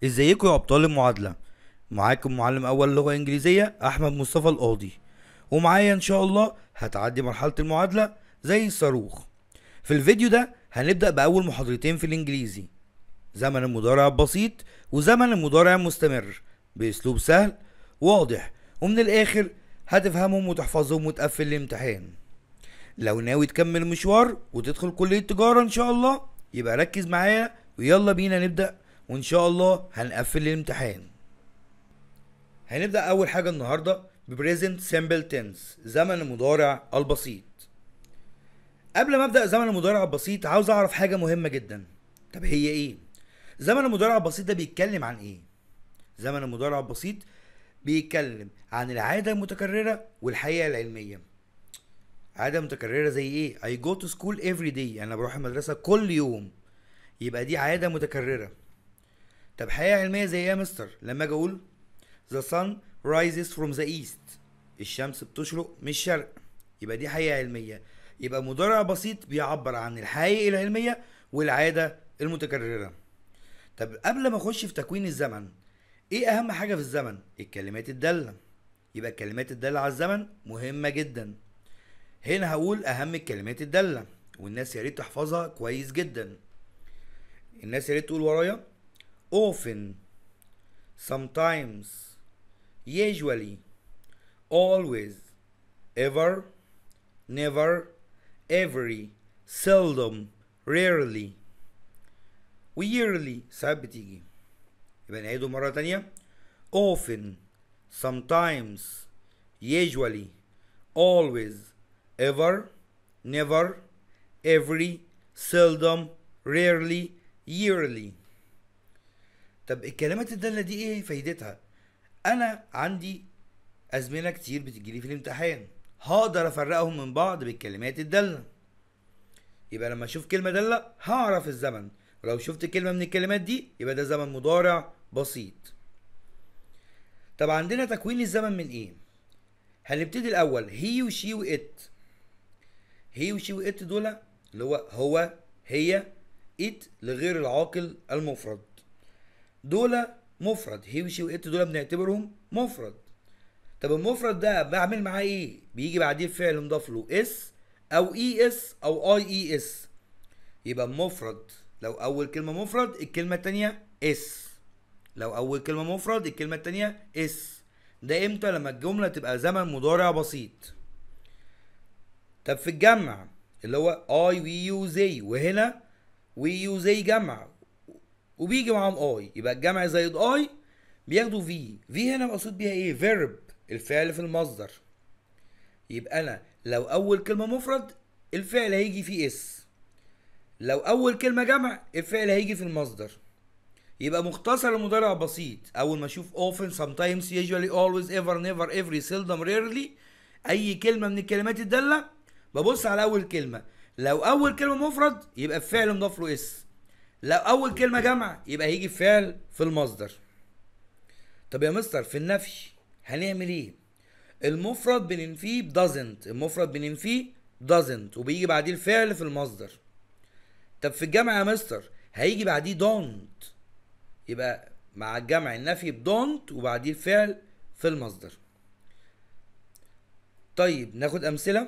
ازيكم يا ابطال المعادله. معاكم معلم اول لغه انجليزيه احمد مصطفى القاضي، ومعايا ان شاء الله هتعدي مرحله المعادله زي الصاروخ. في الفيديو ده هنبدا باول محاضرتين في الانجليزي: زمن المضارع البسيط وزمن المضارع المستمر، باسلوب سهل واضح، ومن الاخر هتفهمهم وتحفظهم وتقفل الامتحان. لو ناوي تكمل المشوار وتدخل كليه تجاره ان شاء الله يبقى ركز معايا ويلا بينا نبدا، وان شاء الله هنقفل الامتحان. هنبدأ أول حاجة النهاردة ب present simple tense، زمن المضارع البسيط. قبل ما أبدأ زمن المضارع البسيط عاوز أعرف حاجة مهمة جدا. طب هي إيه؟ زمن المضارع البسيط ده بيتكلم عن إيه؟ زمن المضارع البسيط بيتكلم عن العادة المتكررة والحقيقة العلمية. عادة متكررة زي إيه؟ I go to school every day، أنا بروح المدرسة كل يوم، يبقى دي عادة متكررة. طب حقيقة علمية زي إيه يا مستر؟ لما أجي أقول The sun rises from the east، الشمس بتشرق من الشرق، يبقى دي حقيقة علمية. يبقى مضارع بسيط بيعبر عن الحقائق العلمية والعادة المتكررة. طب قبل ما اخش في تكوين الزمن، ايه اهم حاجة في الزمن؟ الكلمات الدالة. يبقى الكلمات الدالة على الزمن مهمة جدا. هنا هقول اهم الكلمات الدالة، والناس يا ريت تحفظها كويس جدا. الناس يا ريت تقول ورايا: often، sometimes، usually، always، ever، never، every، seldom، rarely، و yearly ساعات بتيجي. يبقى نعيده مرة تانية: often، sometimes، usually، always، ever، never، every، seldom، rarely، yearly. طب الكلمات الدالة دي ايه فايدتها؟ انا عندي ازمنه كتير بتجيلي في الامتحان، هقدر افرقهم من بعض بالكلمات الداله. يبقى لما اشوف كلمه داله هعرف الزمن، ولو شفت كلمه من الكلمات دي يبقى ده زمن مضارع بسيط. طب عندنا تكوين الزمن من ايه؟ هنبتدي الاول هي وشي وات. هي وشي وات دول اللي هو هي، ات لغير العاقل المفرد، دول مفرد. هي وشي وات دول بنعتبرهم مفرد. طب المفرد ده بعمل معاه ايه؟ بيجي بعديه فعل مضاف له اس او اي اس او اي اي اس. يبقى مفرد لو اول كلمه مفرد الكلمه التانيه اس، لو اول كلمه مفرد الكلمه التانيه اس. ده امتى؟ لما الجمله تبقى زمن مضارع بسيط. طب في الجمع اللي هو اي وي يو زي، وهنا وي يو زي جمع وبيجي معاهم اي، يبقى الجمع زائد اي بياخدوا في هنا مقصود بيها ايه؟ فيرب، الفعل في المصدر. يبقى انا لو اول كلمه مفرد الفعل هيجي فيه اس، لو اول كلمه جمع الفعل هيجي في المصدر. يبقى مختصر المضارع بسيط اول ما اشوف often، sometimes، usually، always، ever، never، every، seldom، rarely، اي كلمه من الكلمات الداله ببص على اول كلمه. لو اول كلمه مفرد يبقى الفعل مضاف له اس، لو اول كلمه جمع يبقى هيجي فعل في المصدر. طب يا مستر في النفي هنعمل ايه؟ المفرد بننفيه ب doesn't، المفرد بننفيه doesn't وبيجي بعديه الفعل في المصدر. طب في الجمع يا مستر هيجي بعديه don't، يبقى مع الجمع النفي ب don't وبعديه الفعل في المصدر. طيب ناخد امثله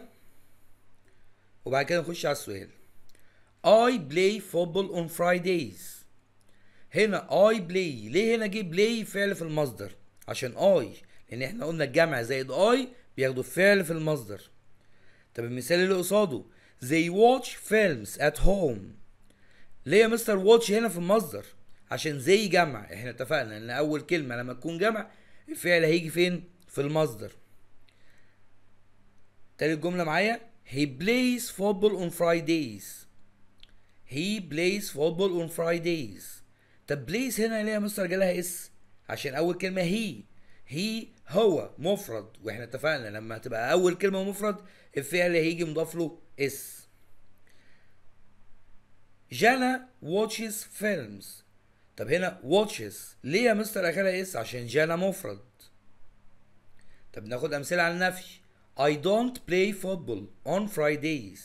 وبعد كده نخش على السؤال. I play football on Fridays. هنا I play، ليه هنا جه play فعل في المصدر؟ عشان I، لان احنا قلنا الجمع زائد I بياخدوا الفعل في المصدر. طب المثال اللي قصاده they watch films at home. ليه يا مستر watch هنا في المصدر؟ عشان زي جمع، احنا اتفقنا ان اول كلمة لما تكون جمع الفعل هيجي فين؟ في المصدر. تالت جملة معايا he plays football on Fridays. he plays football on Fridays. طب plays هنا ليه يا مستر جالها اس؟ عشان اول كلمة هي هو مفرد، واحنا اتفقنا لما تبقى اول كلمة مفرد الفعل هيجي مضاف له اس. جانا watches films. طب هنا watches ليه يا مستر اخرها اس؟ عشان جانا مفرد. طب ناخد امثله على النفي. I don't play football on Fridays.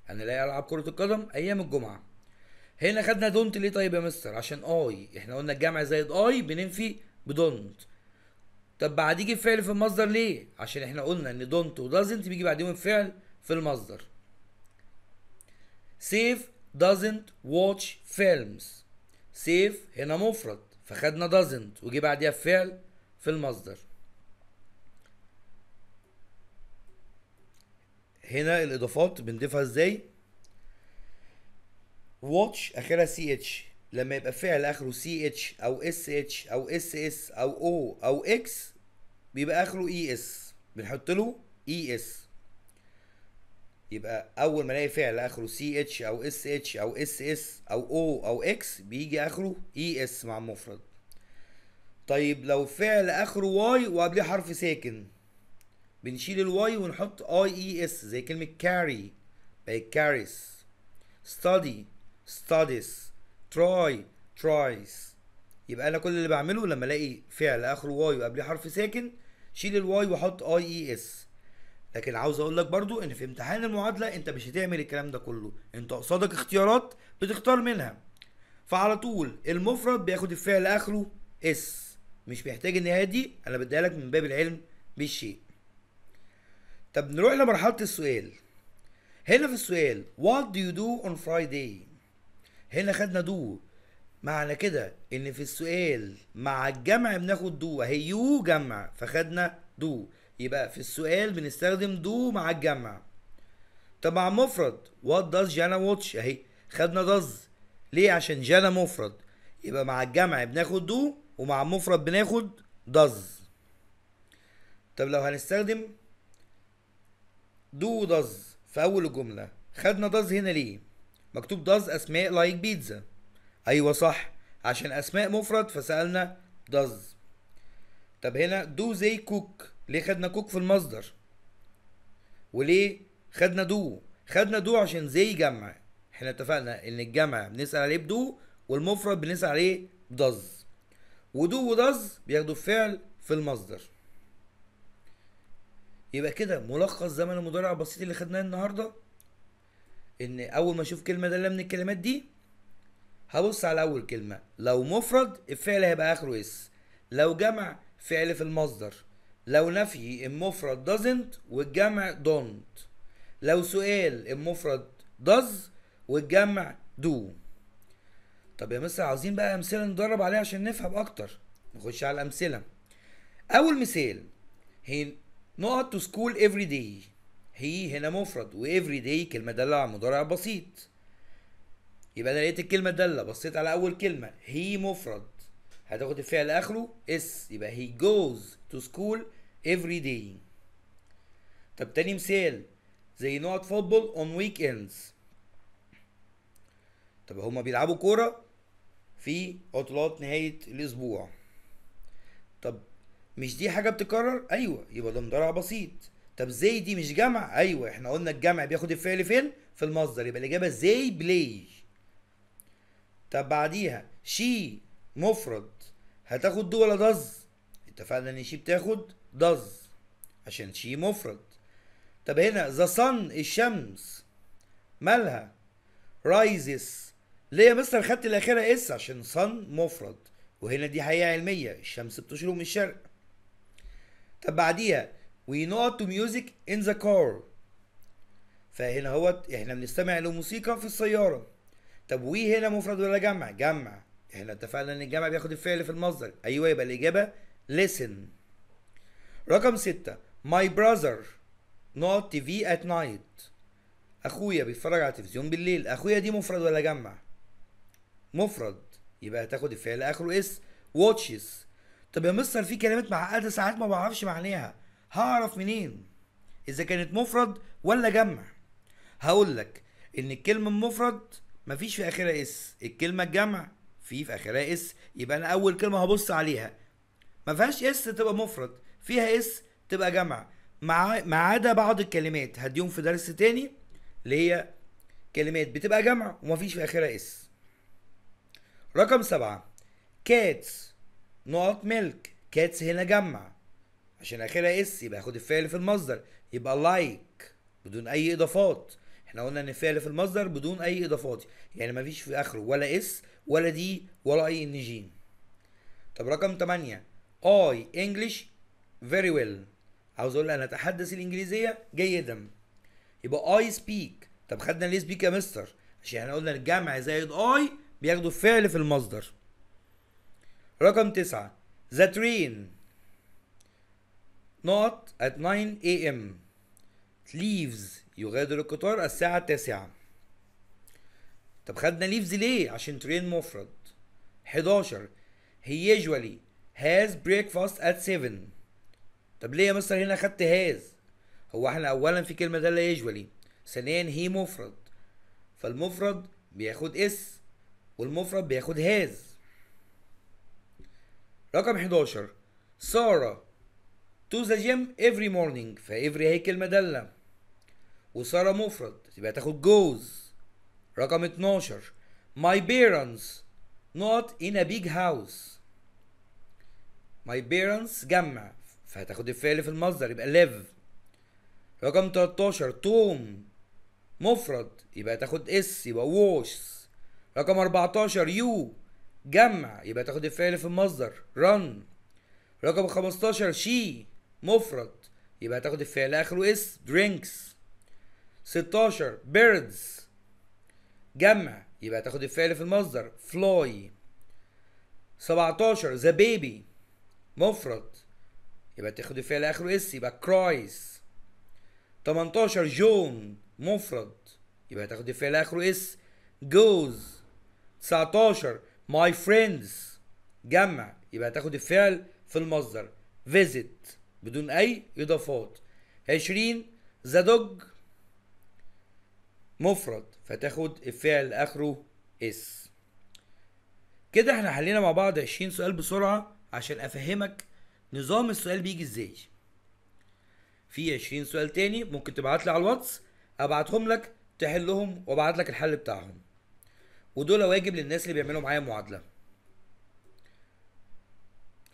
انا لا العب كرة القدم ايام الجمعة. هنا خدنا دونت ليه طيب يا مستر؟ عشان اي، احنا قلنا الجمع زائد اي بننفي بدونت. طب بعد يجي الفعل في المصدر ليه؟ عشان احنا قلنا ان دونت ودازنت بيجي بعديهم الفعل في المصدر. سيف doesn't watch films. سيف هنا مفرد فخدنا doesn't وجي بعديها الفعل في المصدر. هنا الاضافات بنضيفها ازاي؟ watch اخرها سي اتش، لما يبقى فعل اخره سي اتش او اس اتش او اس اس او او او اكس بيبقى اخره اي اس، بنحط له اي اس. يبقى اول ما الاقي فعل اخره سي اتش او اس اتش او اس اس او او او اكس بيجي اخره اي اس مع المفرد. طيب لو فعل اخره واي وقبليه حرف ساكن بنشيل الواي ونحط اي اي اس، زي كلمة carry بقت carries، study studies، try tries. يبقى انا كل اللي بعمله لما الاقي فعل اخره واي وقبليه حرف ساكن شيل الواي وحط اي اي اس. لكن عاوز اقول لك برضو ان في امتحان المعادله انت مش هتعمل الكلام ده كله، انت قصادك اختيارات بتختار منها، فعلى طول المفرد بياخد الفعل اخره اس، مش محتاج النهايه دي، انا بديها لك من باب العلم بالشيء. طب نروح لمرحله السؤال. هنا في السؤال what do you do on Friday؟ هنا خدنا do، معنى كده ان في السؤال مع الجمع بناخد دو، اهي يو جمع فخدنا دو، يبقى في السؤال بنستخدم دو مع الجمع. طب مع مفرد what does جانا watch؟ اهي خدنا does، ليه؟ عشان جانا مفرد، يبقى مع الجمع بناخد دو ومع المفرد بناخد does. طب لو هنستخدم دو does في اول الجمله خدنا does هنا ليه؟ مكتوب does اسماء لايك بيتزا، ايوه صح عشان اسماء مفرد فسألنا does. طب هنا do they cook، ليه خدنا cook في المصدر؟ وليه خدنا do؟ خدنا do عشان they جمع، احنا اتفقنا ان الجمع بنسأل عليه بدو والمفرد بنسأل عليه does، ودو وداز بياخدوا الفعل في المصدر. يبقى كده ملخص زمن المضارع البسيط اللي خدناه النهارده، ان اول ما اشوف كلمه داله من الكلمات دي هبص على اول كلمه، لو مفرد الفعل هيبقى اخره اس، لو جمع فعل في المصدر، لو نفي المفرد doesn't والجمع don't، لو سؤال المفرد does والجمع do. طب يا مستر عاوزين بقى امثله ندرب عليها عشان نفهم اكتر، نخش على الامثله. اول مثال هي not to school every day، هي هنا مفرد و every day كلمه داله على المضارع البسيط، يبقى انا لقيت الكلمه داله بصيت على اول كلمه هي مفرد هتاخد الفعل اخره اس، يبقى he goes to school every day. طب تاني مثال زي not football on weekends، طب هما بيلعبوا كوره في عطلات نهايه الاسبوع. طب مش دي حاجه بتكرر؟ ايوه، يبقى ده مضارع بسيط. طب زي دي مش جمع؟ ايوه احنا قلنا الجمع بياخد الفعل فين؟ في المصدر، يبقى الاجابه زي بلاي. طب بعديها شي مفرد هتاخد دو ولا داز؟ اتفقنا ان شي بتاخد داز عشان شي مفرد. طب هنا ذا صن الشمس مالها رايزس، ليه يا مستر خدت الاخيره اس؟ عشان صن مفرد وهنا دي حقيقه علميه الشمس بتشرق من الشرق. طب بعديها we know to music in the car، فهنا هوت احنا بنستمع لموسيقى في السياره. طب وي هنا مفرد ولا جمع؟ جمع، احنا اتفقنا ان الجمع بياخد الفعل في المصدر، ايوه يبقى الاجابه listen. رقم 6 my brother not TV at night، اخويا بيتفرج على التلفزيون بالليل، اخويا دي مفرد ولا جمع؟ مفرد، يبقى هتاخد الفعل اخره اس watches. طب يا مستر في كلمات معقده ساعات ما بعرفش معناها، هعرف منين اذا كانت مفرد ولا جمع؟ هقول لك ان الكلمه المفرد مفيش في اخرها اس، الكلمه الجمع في اخرها اس، يبقى انا اول كلمه هبص عليها ما فيهاش اس تبقى مفرد، فيها اس تبقى جمع، ما عدا بعض الكلمات هديهم في درس تاني اللي هي كلمات بتبقى جمع ومفيش في اخرها اس. رقم 7 كاتس نوت ميلك، كاتس هنا جمع عشان اخرها اس يبقى هاخد الفعل في المصدر، يبقى لايك بدون اي اضافات، احنا قلنا ان الفعل في المصدر بدون اي اضافات، يعني مفيش في اخره ولا اس ولا دي ولا اي ان جي. طب رقم 8 I English very well، عاوز اقول انا اتحدث الانجليزيه جيدا، يبقى I speak. طب خدنا ليه speak يا مستر؟ عشان احنا قلنا الجمع زائد I بياخدوا الفعل في المصدر. رقم 9 the train not at 9 AM leaves، يغادر القطار الساعة 9. طب خدنا leaves ليه؟ عشان ترين مفرد. 11 he usually has breakfast at 7. طب ليه يا مستر هنا خدت has؟ هو احنا اولا في كلمة دالة usually، ثانيا هي مفرد، فالمفرد بياخد اس والمفرد بياخد has. رقم 11 سارة to the gym every morning، فevery هي كلمة دالة وسارة مفرد يبقى تاخد goes. رقم 12 my parents not in a big house، my parents جمع فهتاخد الفعل في المصدر يبقى live. رقم 13 توم مفرد يبقى تاخد اس يبقى wash. رقم 14 you جمع يبقى تاخد الفعل في المصدر run. رقم 15 she مفرد يبقى تاخد الفعل اخره اس drinks. 16 birds جمع يبقى تاخد الفعل في المصدر fly. 17 the baby مفرد يبقى تاخد الفعل اخره اس يبقى cries. 18 جون مفرد يبقى تاخد الفعل اخره اس goes. 19 my friends جمع يبقى تاخد الفعل في المصدر visit بدون اي اضافات. 20 the dog مفرد فتاخد الفعل اخره اس. كده احنا حلينا مع بعض 20 سؤال بسرعة عشان افهمك نظام السؤال بيجي ازاي. في 20 سؤال تاني ممكن تبعتلي على الواتس ابعتهم لك تحلهم وابعت لك الحل بتاعهم، ودول واجب للناس اللي بيعملوا معايا معادلة.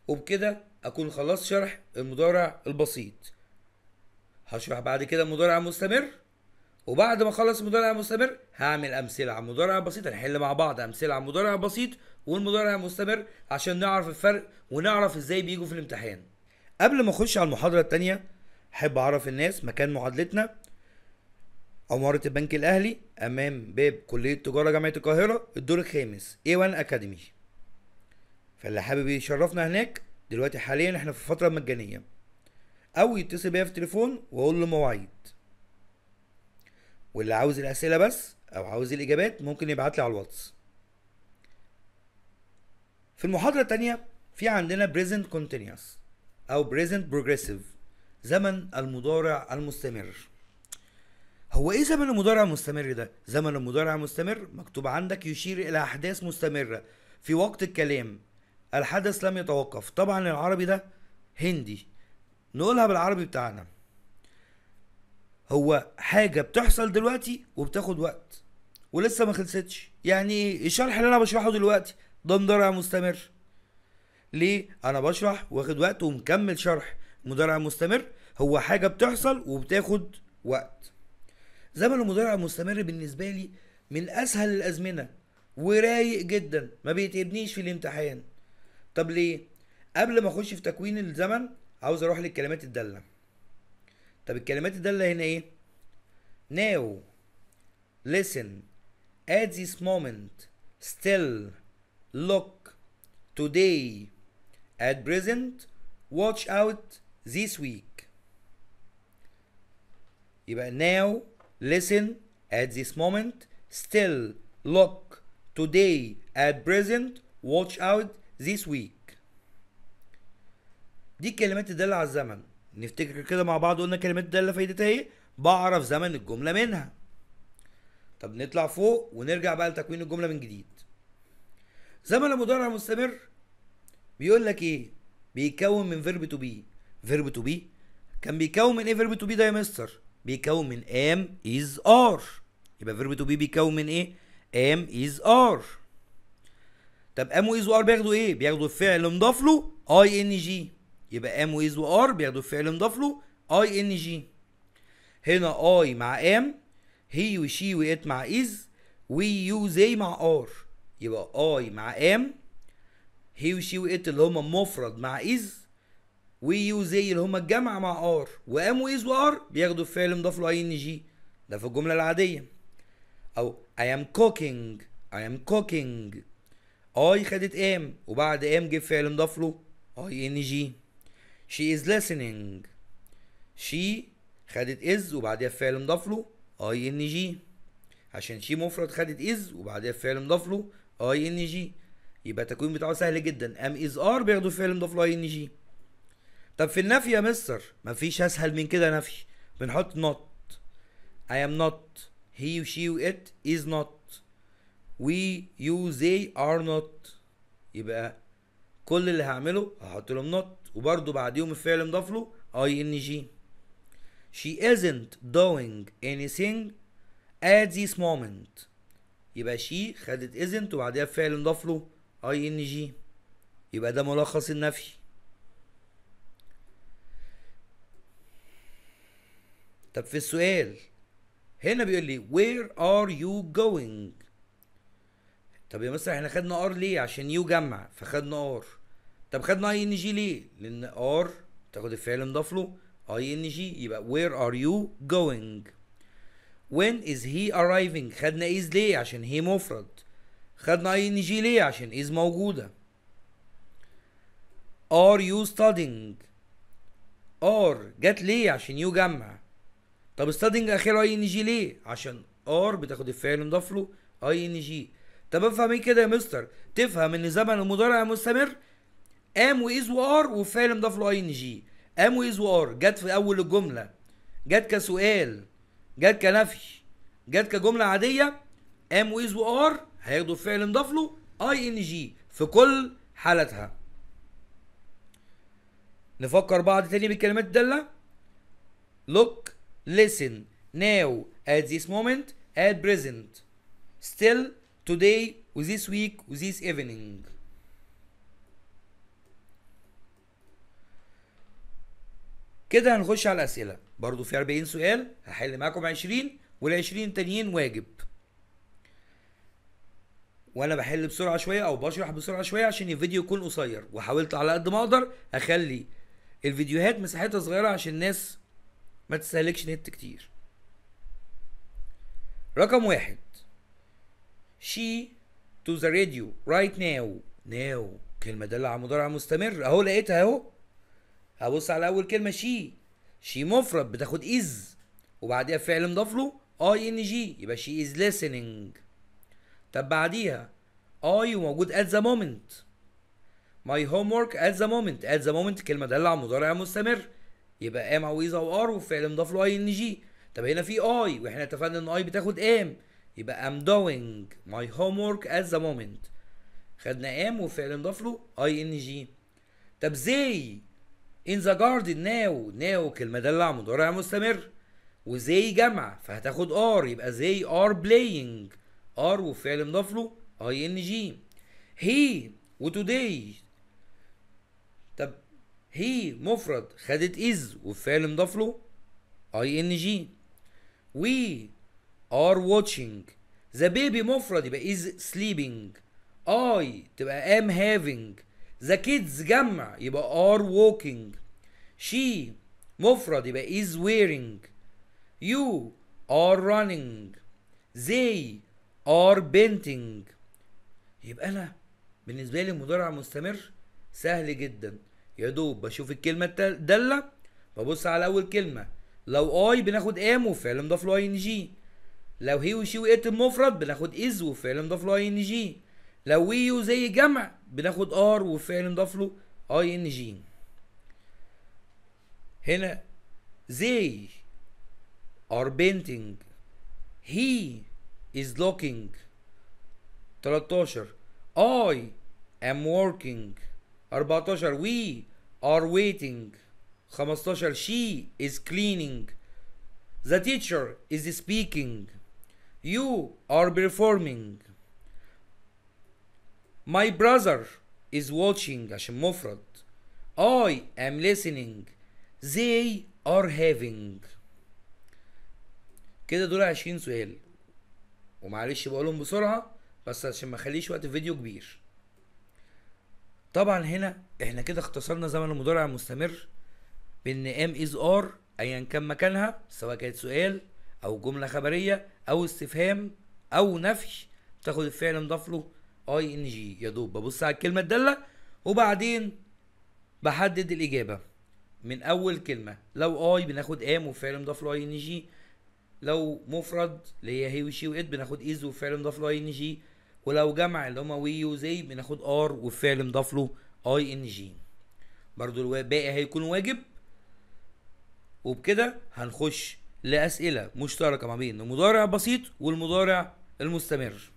وبكده اكون خلصت شرح المضارع البسيط. هشرح بعد كده المضارع المستمر، وبعد ما اخلص المضارع المستمر هعمل امثله على المضارع البسيط، هنحل مع بعض امثله على المضارع البسيط والمضارع المستمر عشان نعرف الفرق ونعرف ازاي بيجوا في الامتحان. قبل ما اخش على المحاضره التانية احب اعرف الناس مكان معادلتنا. عمارة البنك الاهلي امام باب كلية تجارة جامعة القاهرة الدور الخامس A1 اكاديمي، فاللي حابب يشرفنا هناك دلوقتي حاليا احنا في فترة مجانية، او يتصل بيا في التليفون واقول له مواعيد. واللي عاوز الاسئله بس او عاوز الاجابات ممكن يبعت لي على الواتس. في المحاضره الثانيه في عندنا present continuous او present progressive، زمن المضارع المستمر. هو ايه زمن المضارع المستمر ده؟ زمن المضارع المستمر مكتوب عندك يشير الى احداث مستمره في وقت الكلام، الحدث لم يتوقف. طبعا العربي ده هندي، نقولها بالعربي بتاعنا. هو حاجة بتحصل دلوقتي وبتاخد وقت ولسه ما خلصتش. يعني الشرح اللي انا بشرحه دلوقتي ده مضارع مستمر. ليه؟ انا بشرح واخد وقت ومكمل شرح. مضارع مستمر هو حاجة بتحصل وبتاخد وقت. زمن المضارع المستمر بالنسبة لي من اسهل الازمنة ورايق جدا، ما بيتعبنيش في الامتحان. طب ليه؟ قبل ما اخش في تكوين الزمن عاوز اروح للكلمات الدالة. طب الكلمات الدالة هنا ايه؟ now listen at this moment still look today at present watch out this week. يبقى now listen at this moment still look today at present watch out this week. دي الكلمات الدالة على الزمن. نفتكر كده مع بعض قلنا كلمات دالة فايدتها ايه؟ بعرف زمن الجملة منها. طب نطلع فوق ونرجع بقى لتكوين الجملة من جديد. زمن المضارع المستمر بيقول لك ايه؟ بيكون من فيرب تو بي. فيرب تو بي كان بيكون من ايه فيرب تو بي ده يا مستر؟ بيكون من am is are. يبقى فيرب تو بي بيكون من ايه؟ am is are. طب am و is و are بياخدوا ايه؟ بياخدوا الفعل مضاف له ing. يبقى am و is و are بياخدوا الفعل مضاف له ing. هنا I مع am he و she و it مع is we you they مع are. يبقى I مع am، he و she و it اللي هما مفرد مع is، we you they اللي هما الجمع مع are، و am و is و are بياخدوا الفعل مضاف له ing. ده في الجملة العادية. أو I am cooking I am cooking. I خدت am وبعد am جه فعل مضاف له ing. she is listening. she خدت is وبعدها فعل مضاف له ing. عشان she مفرد خدت is وبعدها فعل مضاف له ing. يبقى التكوين بتاعه سهل جدا. am is are بياخدوا فعل مضاف له ing. طب في النفي يا مستر مفيش اسهل من كده نفي. بنحط not. I am not. he she و it is not. we you they are not. يبقى كل اللي هعمله هحط لهم not وبرده بعديهم الفعل مضاف له ing. she isn't doing anything at this moment. يبقى she خدت isn't وبعدها الفعل مضاف له ing. يبقى ده ملخص النفي. طب في السؤال هنا بيقول لي where are you going. طب يا مستر احنا خدنا ار ليه؟ عشان يو جمع فخدنا ار. طب خدنا اي ان جي ليه؟ لان ار تاخد الفعل مضاف له اي ان جي. يبقى where are you going. when is he arriving. خدنا is ليه؟ عشان هي مفرد. خدنا اي ان جي ليه؟ عشان is موجوده. are you studying. are جت ليه؟ عشان يو جمع. طب studying اخره اي ان جي ليه؟ عشان are بتاخد الفعل مضاف له اي ان جي. طب افهم ايه كده يا مستر؟ تفهم ان زمن المضارع مستمر ام واز وار وفعل مضاف له اي ان جي. ام واز وار جت في اول الجمله، جت كسؤال، جت كنفي، جت كجمله عاديه. ام واز وار هياخدوا الفعل مضاف له اي ان جي في كل حالتها. نفكر بعض تاني بالكلمات الداله. look listen now at this moment at present still today وthis week وthis evening. كده هنخش على الأسئلة. برضو في 40 سؤال هحل معاكم 20 وال20 التانيين واجب. وانا بحل بسرعة شوية او بشرح بسرعة شوية عشان الفيديو يكون قصير، وحاولت على قد ما اقدر اخلي الفيديوهات مساحتها صغيرة عشان الناس ما تستهلكش نت كتير. رقم 1 she to the radio right now. now كلمة دالة على مضارع مستمر اهو لقيتها اهو. هبص على اول كلمة she مفرد بتاخد is وبعديها فعل مضاف له ing يبقى she is listening. طب بعديها I وموجود at the moment. my homework at the moment. at the moment كلمة دالة على مضارع مستمر يبقى am او is او are وفعل مضاف له ing. طب هنا في I واحنا اتفقنا ان I بتاخد am يبقى I'm doing my homework at the moment. خدنا am وفعل مضاف له ing. طب they in the garden now. now كلمة دالة على مضارع مستمر وزي جمع فهتاخد are يبقى they are playing. are وفعل مضاف له ing. he وtoday. طب he مفرد خدت is وفعل مضاف له ing. we are watching. the baby مفرد يبقى is sleeping. I تبقى am having. the kids جمع يبقى are walking. she مفرد يبقى is wearing. you are running. they are painting. يبقى انا بالنسبه لي المضارع مستمر سهل جدا. يا دوب بشوف الكلمه الداله ببص على اول كلمه. لو اي بناخد ام وفعل مضاف له اي ان جي. لو هي وشي وات المفرد بناخد از وفعل مضاف له اي ان جي. لو وي وزي جمع بناخد ار وفعل مضاف له اي ان جي. هنا they are painting. he is looking. 13 I am working. 14 we are waiting. 15 she is cleaning. the teacher is speaking. you are performing. my brother is watching عشان مفرد. I am listening. they are having. كده دول 20 سؤال، ومعلش بقولهم بسرعة بس عشان ما اخليش وقت الفيديو كبير. طبعا هنا احنا كده اختصرنا زمن المضارع المستمر بان ام از ار ايا كان مكانها، سواء كانت سؤال او جملة خبرية او استفهام او نفي، تاخد الفعل مضاف له اي ان جي. يا دوب ببص على الكلمة الدالة وبعدين بحدد الاجابة من اول كلمة. لو اي بناخد ام وفعل مضاف له اي ان جي، لو مفرد اللي هي وشي وات بناخد از وفعل مضاف له اي ان جي، ولو جمع اللي هما وي وزي بناخد ار وفعل مضاف له اي ان جي. برضو الباقي هيكون واجب. وبكده هنخش لأسئلة مشتركة ما بين المضارع البسيط والمضارع المستمر.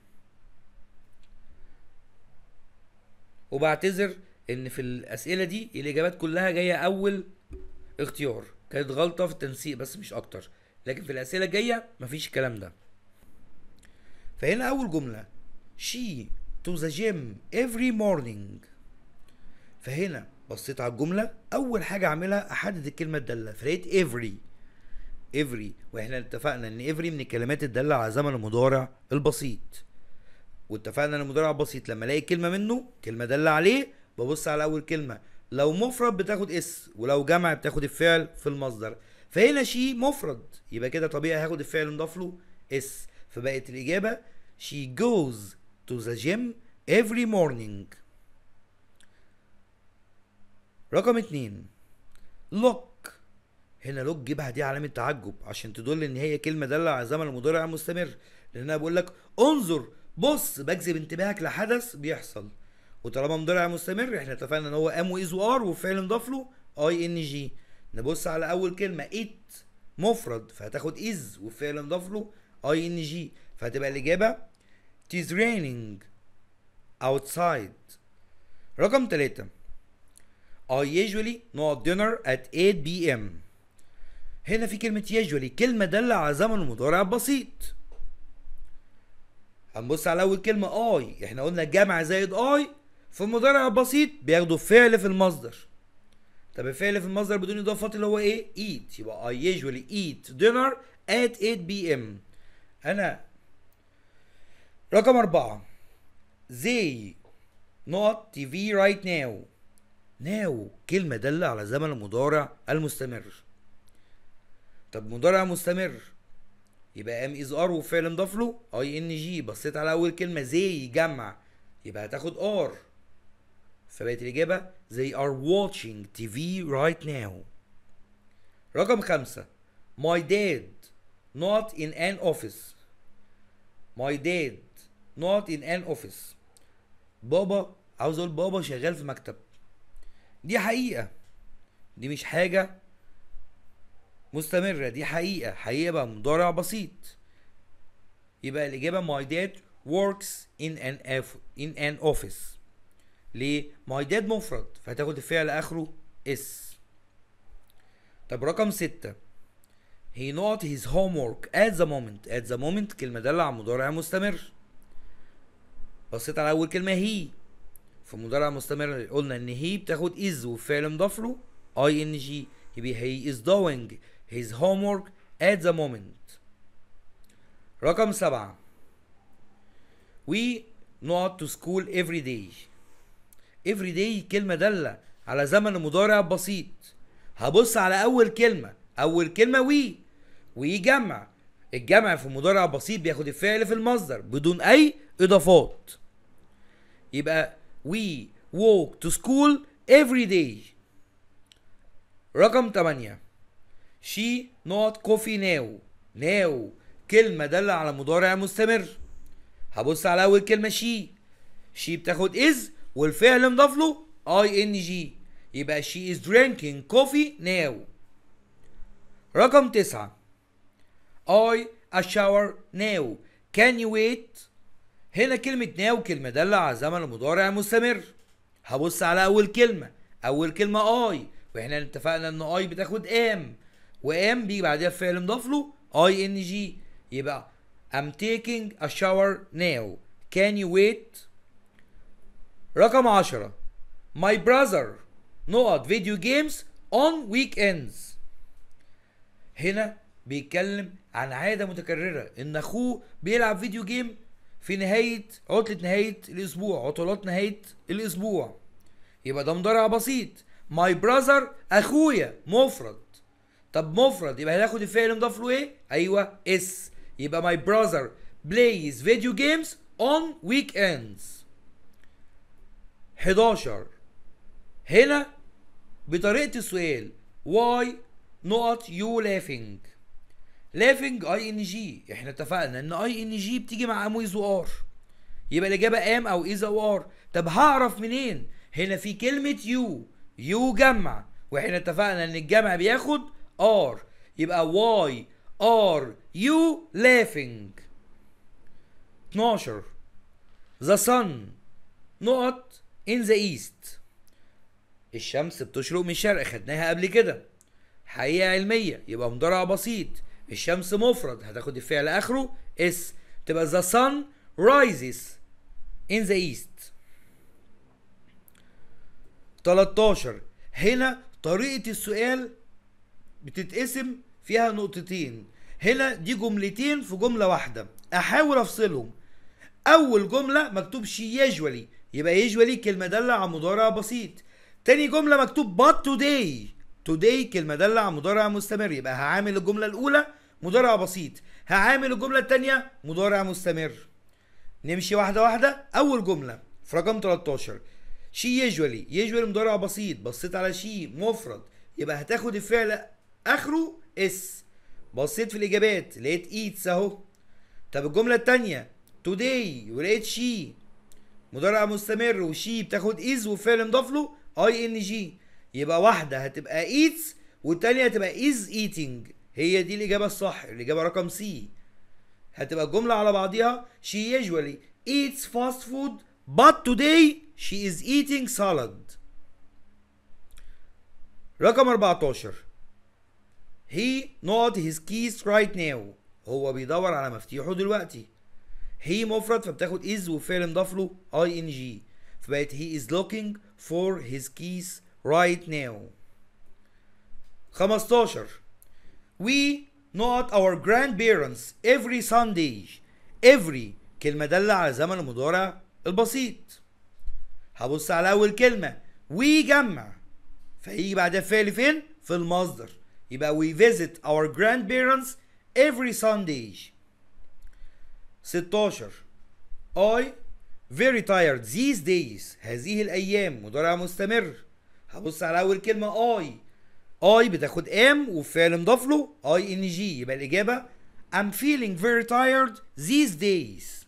وبعتذر ان في الأسئلة دي الإجابات كلها جاية أول اختيار، كانت غلطة في التنسيق بس مش أكتر، لكن في الأسئلة الجاية مفيش الكلام ده. فهنا أول جملة she to the gym every morning. فهنا بصيت على الجملة، أول حاجة أعملها أحدد الكلمة الدالة، فلقيت every واحنا اتفقنا ان every من الكلمات الدالة على زمن المضارع البسيط، واتفقنا ان المضارع البسيط لما الاقي كلمة منه كلمة دالة عليه ببص على أول كلمة، لو مفرد بتاخد اس ولو جمع بتاخد الفعل في المصدر. فهنا شي مفرد يبقى كده طبيعي هاخد الفعل مضاف له اس، فبقت الإجابة she goes to the gym every morning. رقم 2 look. هنا look جيبها دي علامة تعجب عشان تدل ان هي كلمة دالة على زمن المضارع المستمر، لان انا بقول لك انظر بص، بجذب انتباهك لحدث بيحصل. وطالما مضارع مستمر احنا اتفقنا ان هو ام واز وار وفعل مضاف له اي ان جي. نبص على اول كلمة it مفرد فهتاخد is وفعل مضاف له اي ان جي، فهتبقى الاجابة it is raining outside. رقم 3 I usually not dinner at 8 p.m. هنا في كلمة usually كلمة دالة على زمن المضارع البسيط. هنبص على أول كلمة I، احنا قلنا جمع زائد I في المضارع البسيط بياخدوا فعل في المصدر. طب الفعل في المصدر بدون إضافات اللي هو إيه؟ eat، يبقى I usually eat dinner at 8 p.m. أنا رقم 4 they not TV right now كلمة دالة على زمن المضارع المستمر. طب مضارع مستمر يبقى ام از ار وفعل مضاف له اي ان جي. بصيت على اول كلمة زي جمع يبقى هتاخد ار، فبقت الاجابة they are watching TV right now. رقم 5 my dad not in an office. my dad not in an office. بابا، عاوز اقول بابا شغال في مكتب، دي حقيقة، دي مش حاجة مستمرة، دي حقيقة بقى مضارع بسيط. يبقى الإجابة my dad works in an office. ليه؟ my dad مفرد فهتاخد الفعل آخره اس. طب رقم 6 he not his homework at the moment كلمة دالة على مضارع مستمر. بصيت على أول كلمة he في مضارع مستمر، قلنا ان هي بتاخد is وفعل مضاف له اي ان جي، يبقى he is doing his homework at the moment. رقم 7 we not to school every day كلمة دالة على زمن المضارع البسيط. هبص على أول كلمة we جمع، الجمع في المضارع البسيط بياخد الفعل في المصدر بدون أي إضافات، يبقى we walk to school every day. رقم 8 she not coffee now كلمة دالة على مضارع مستمر. هبص على أول كلمة she بتاخد is والفعل مضاف له ing، يبقى she is drinking coffee now. رقم 9 I a shower now can you wait. هنا كلمة ناو كلمة دالة على زمن المضارع المستمر. هبص على أول كلمة اي، واحنا اتفقنا ان اي بتاخد ام، وام بيجي بعدها فعل مضاف له اي ان جي، يبقى I'm taking a shower now can you wait. رقم 10 my brother not video games on weekends. هنا بيتكلم عن عادة متكررة ان اخوه بيلعب فيديو جيم في نهاية عطلة نهاية الاسبوع، عطلات نهاية الاسبوع. يبقى ده مضارع بسيط. my brother اخويا مفرد. طب مفرد يبقى هناخد الفعل مضاف له ايه؟ ايوه اس. يبقى my brother plays video games on weekends. 11 هنا بطريقة السؤال why not you laughing. laughing اي ان جي، احنا اتفقنا ان اي ان جي بتيجي مع ام ويز وار، يبقى الاجابه ام او از او ار. طب هعرف منين؟ هنا في كلمه يو جمع، واحنا اتفقنا ان الجمع بياخد ار، يبقى why are you laughing. 12 the sun نقط in the east. الشمس بتشرق من الشرق، خدناها قبل كده، حقيقة علمية، يبقى مضارع بسيط. الشمس مفرد، هتاخد الفعل اخره اس، تبقى the sun rises in the east. 13 هنا طريقة السؤال بتتقسم فيها نقطتين، هنا دي جملتين في جملة واحدة، احاول افصلهم. اول جملة مكتوب شي usually، يبقى usually كلمة دالة على مضارع بسيط. تاني جملة مكتوب but today كلمة دالة على مضارع مستمر، يبقى هعامل الجملة الأولى مضارع بسيط، هعامل الجملة التانية مضارع مستمر. نمشي واحدة واحدة. أول جملة في رقم 13 شي usually مضارع بسيط، بصيت على شي مفرد، يبقى هتاخد الفعل آخره اس. بصيت في الإجابات لقيت ايتس أهو. طب الجملة التانية today ولقيت شي مضارع مستمر وشي بتاخد از وفعل مضاف له اي ان جي، يبقى واحدة هتبقى eats والتانية هتبقى is eating. هي دي الإجابة الصح، الإجابة رقم سي. هتبقى الجملة على بعضيها she usually eats fast food but today she is eating salad. رقم 14 he not his keys right now. هو بيدور على مفاتيحه دلوقتي. he مفرد فبتاخد is وفعل مضاف له اي ان جي، فبقت he is looking for his keys right now. 15 we not our grandparents every Sunday. every كلمة دالة على زمن المضارع البسيط. هبص على أول كلمة we جمع، فهيجي بعدها فعل فين؟ في المصدر، يبقى we visit our grandparents every Sunday. 16 I very tired these days. هذه الأيام مضارع مستمر، هبص على أول كلمة I بتاخد am وفعل مضاف له اي ان جي، يبقى الإجابة I'm feeling very tired these days.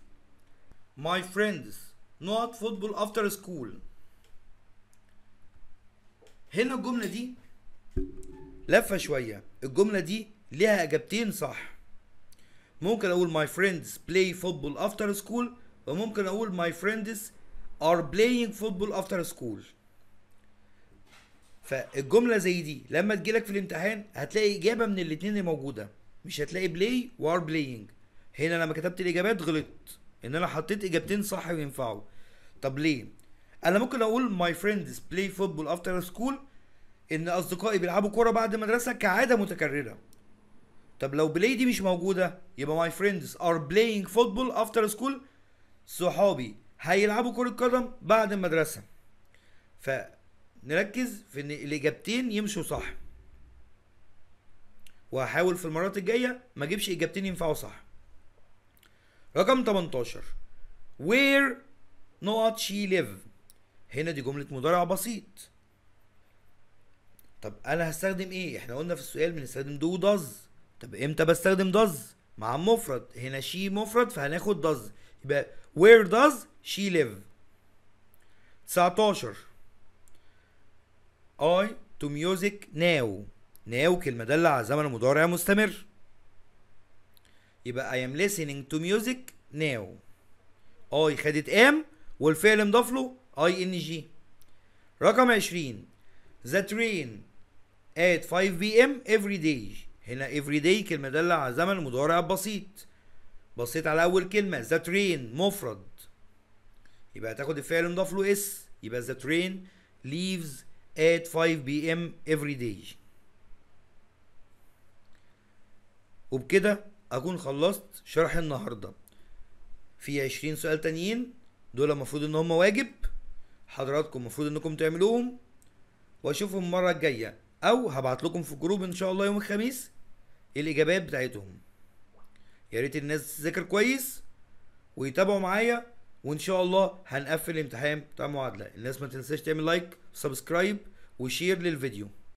My friends not football after school. هنا الجملة دي لفة شوية، الجملة دي ليها إجابتين صح. ممكن أقول my friends play football after school، وممكن أقول my friends are playing football after school. فالجملة زي دي لما تجيلك في الامتحان هتلاقي إجابة من الاتنين اللي موجودة، مش هتلاقي play و are playing. هنا لما كتبت الإجابات غلطت، إن أنا حطيت إجابتين صح وينفعوا. طب ليه؟ أنا ممكن أقول my friends play football after school، إن أصدقائي بيلعبوا كورة بعد المدرسة كعادة متكررة. طب لو بلاي دي مش موجودة يبقى my friends are playing football after school، صحابي هيلعبوا كرة قدم بعد المدرسة. فنركز في ان الاجابتين يمشوا صح، وهحاول في المرات الجاية ما اجيبش اجابتين ينفعوا صح. رقم 18 where not she live. هنا دي جملة مضارع بسيط. طب انا هستخدم ايه؟ احنا قلنا في السؤال بنستخدم do does. طب امتى بستخدم does؟ مع مفرد، هنا she مفرد فهناخد does، يبقى where does she live. 19 I to music now. now كلمة دالة على زمن مضارع مستمر، يبقى I am listening to music now. I خدت am والفعل مضاف له ing. رقم 20 the train at 5 p.m. every day. هنا every day كلمة دالة على زمن المضارع البسيط، بصيت على أول كلمة the train مفرد، يبقى هتاخد الفعل مضاف له اس، يبقى the train leaves at 5 p.m. every day. وبكده اكون خلصت شرح النهارده. في 20 سؤال تانيين دول المفروض ان هم واجب، حضراتكم المفروض انكم تعملوهم، واشوفهم المره الجايه او هبعت لكم في الجروب ان شاء الله يوم الخميس الاجابات بتاعتهم. يا ريت الناس تذاكر كويس ويتابعوا معايا، وان شاء الله هنقفل الامتحان بتاع المعادله. الناس ما تنساش تعمل لايك وسبسكرايب وشير للفيديو.